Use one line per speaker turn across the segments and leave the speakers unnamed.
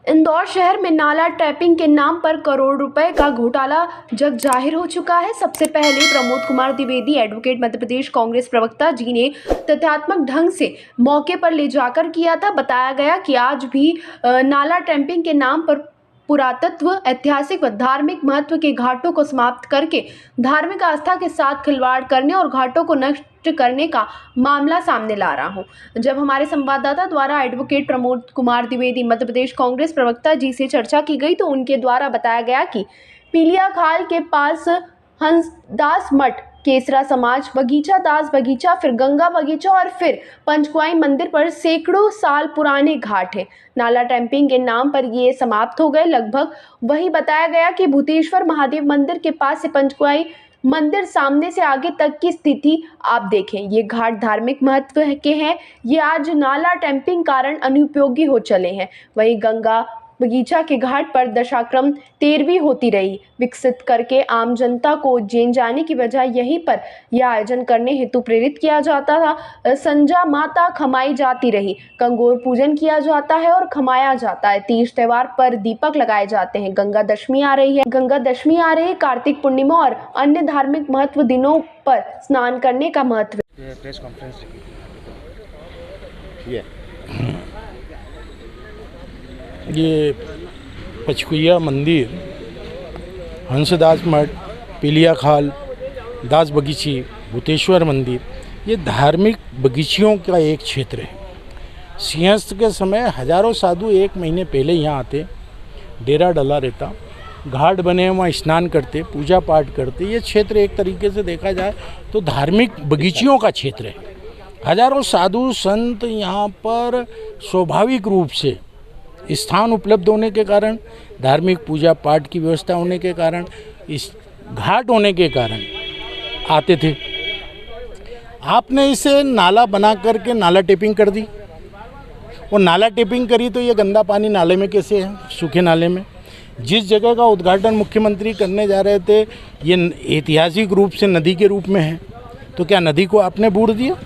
इंदौर शहर में नाला टैपिंग के नाम पर करोड़ रुपए का घोटाला जग जाहिर हो चुका है। सबसे पहले प्रमोद कुमार द्विवेदी एडवोकेट मध्य प्रदेश कांग्रेस प्रवक्ता जी ने तथ्यात्मक ढंग से मौके पर ले जाकर किया था। बताया गया कि आज भी नाला टैपिंग के नाम पर पुरातत्व, ऐतिहासिक व धार्मिक महत्व के घाटों को समाप्त करके धार्मिक आस्था के साथ खिलवाड़ करने और घाटों को नष्ट करने का मामला सामने ला रहा हूं। जब हमारे संवाददाता द्वारा एडवोकेट प्रमोद कुमार द्विवेदी मध्य प्रदेश कांग्रेस प्रवक्ता जी से चर्चा की गई तो उनके द्वारा बताया गया कि पीलिया खाल के पास हंसदास मठ, केसरा समाज बगीचा, दास बगीचा, फिर गंगा बगीचा और फिर पंचकुआई मंदिर पर सैकड़ों साल पुराने घाट है। नाला टैपिंग के नाम पर ये समाप्त हो गए। लगभग वही बताया गया कि भूतेश्वर महादेव मंदिर के पास से पंचकुआई मंदिर सामने से आगे तक की स्थिति आप देखें। ये घाट धार्मिक महत्व के हैं। ये आज नाला टैपिंग कारण अनुपयोगी हो चले हैं। वहीं गंगा बगीचा के घाट पर दशाक्रम 13वीं होती रही, विकसित करके आम जनता को उज्जैन जाने की बजाय यहीं पर यह आयोजन करने हेतु प्रेरित किया जाता था। संजा माता खमाई जाती रही, गंगोर पूजन किया जाता है और खमाया जाता है। तीज त्योहार पर दीपक लगाए जाते हैं। गंगा दशमी आ रही है, कार्तिक पूर्णिमा और अन्य धार्मिक महत्व दिनों पर स्नान करने का महत्व।
प्रेस कॉन्फ्रेंस
ये पचकुइया मंदिर, हंसदास मठ, पीलिया खाल, दास बगीची, भूतेश्वर मंदिर, ये धार्मिक बगीचियों का एक क्षेत्र है। सिंहस्थ के समय हजारों साधु एक महीने पहले यहाँ आते, डेरा डला रहता, घाट बने वहाँ स्नान करते, पूजा पाठ करते। ये क्षेत्र एक तरीके से देखा जाए तो धार्मिक बगीचियों का क्षेत्र है। हजारों साधु संत यहाँ पर स्वाभाविक रूप से स्थान उपलब्ध होने के कारण, धार्मिक पूजा पाठ की व्यवस्था होने के कारण, इस घाट होने के कारण आते थे। आपने इसे नाला बना करके नाला टेपिंग कर दी और नाला टेपिंग करी तो ये गंदा पानी नाले में कैसे है, सूखे नाले में। जिस जगह का उद्घाटन मुख्यमंत्री करने जा रहे थे ये ऐतिहासिक रूप से नदी के रूप में है, तो क्या नदी को आपने बूड़ दिया?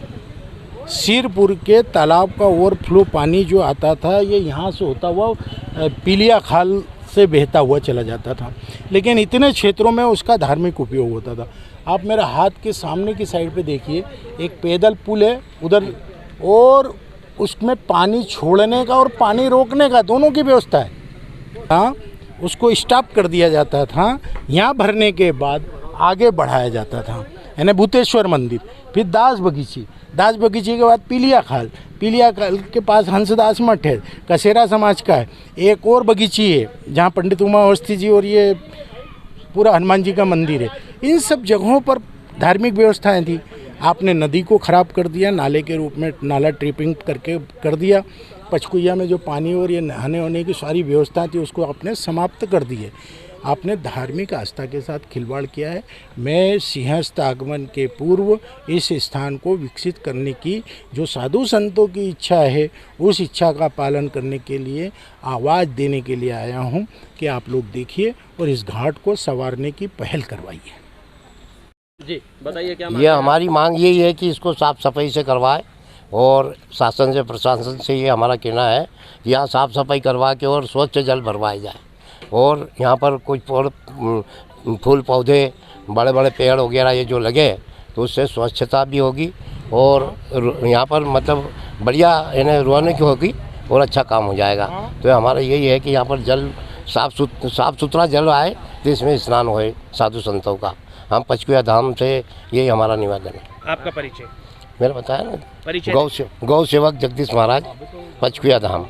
सिरपुर के तालाब का ओवरफ्लो पानी जो आता था ये यहाँ से होता हुआ पीलिया खाल से बहता हुआ चला जाता था, लेकिन इतने क्षेत्रों में उसका धार्मिक उपयोग होता था। आप मेरा हाथ के सामने की साइड पे देखिए, एक पैदल पुल है उधर, और उसमें पानी छोड़ने का और पानी रोकने का दोनों की व्यवस्था है। हाँ, उसको स्टॉप कर दिया जाता था, यहाँ भरने के बाद आगे बढ़ाया जाता था, यानी भूतेश्वर मंदिर, फिर दास बगीची के बाद पीलिया खाल के पास हंसदास मठ है, कसेरा समाज का है। एक और बगीची है जहाँ पंडित उमा अवस्थी जी और ये पूरा हनुमान जी का मंदिर है। इन सब जगहों पर धार्मिक व्यवस्थाएं थी। आपने नदी को ख़राब कर दिया, नाले के रूप में नाला ट्रिपिंग करके कर दिया। पचकुइया में जो पानी और ये नहाने होने की सारी व्यवस्था थी उसको आपने समाप्त कर दी है। आपने धार्मिक आस्था के साथ खिलवाड़ किया है। मैं सिंहस्थ आगमन के पूर्व इस स्थान को विकसित करने की जो साधु संतों की इच्छा है, उस इच्छा का पालन करने के लिए आवाज़ देने के लिए आया हूं कि आप लोग देखिए और इस घाट को संवारने की पहल करवाइए।
जी बताइए क्या
ये हमारी मांग यही है कि इसको साफ़ सफाई से करवाए और शासन से, प्रशासन से ये हमारा कहना है कि यहाँ साफ़ सफाई करवा के और स्वच्छ जल भरवाया जाए और यहाँ पर कुछ फूल पौधे, बड़े बड़े पेड़ वगैरह ये जो लगे तो उससे स्वच्छता भी होगी और यहाँ पर मतलब बढ़िया यानी रौनक होगी और अच्छा काम हो जाएगा। तो हमारा यही है कि यहाँ पर जल साफ़ सुथरा जल आए तो इसमें स्नान होए साधु संतों का। हम पचकुइया धाम से यही हमारा निवेदन है।
आपका परिचय?
मैंने बताया ना,
परिचय
गौ सेवक जगदीश महाराज, पचकुइया धाम।